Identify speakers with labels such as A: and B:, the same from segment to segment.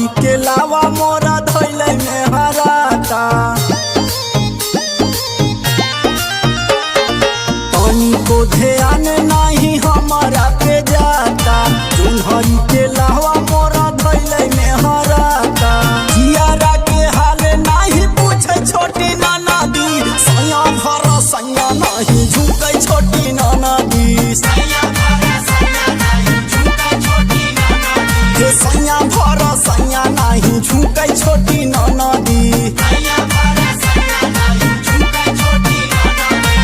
A: सुनहरी के लावा मोरा धैले में हराता पानी को ध्यान नहीं हमारा पे जाता सुनहरी के लावा मोरा धैले में हराता जियारा के हाल नहीं पूछे छोटी नाना दी सैया भर सैया नहीं झुके छोटी नाना दी सैया भर सैया नहीं झुके छोटी नाना दी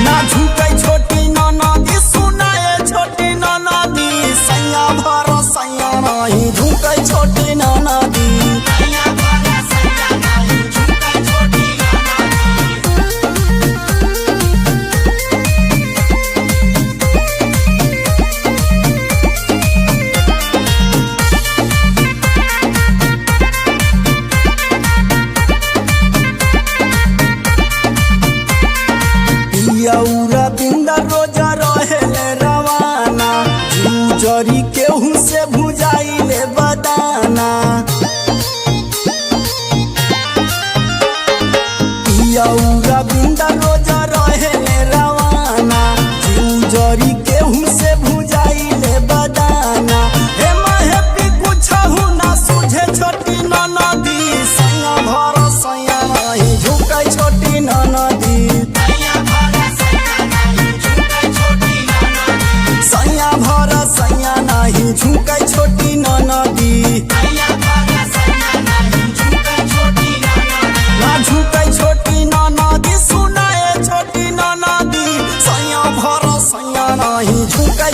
A: ना झुके छोटी नाना दी सुनाए छोटी नाना दी सैया भर सैया नहीं झुके छोटी नाना दी यौरा बिंदा रोजा रहेले रवाना जरी केहू से भुजाइले बदाना यौरा बिंदा रोजा रहेले रवाना जरी केहू से भुजाइले बदाना हे महपी कुछहु ना सुझे छोटी ननदी सैया भर सैया नहीं झुके छोटी ननदी सैया भर सैया नहीं झुके छोटी ननदी ना झुके छोटी ननदी सुनाए छोटी ननदी सैया भर सैया नहीं झुके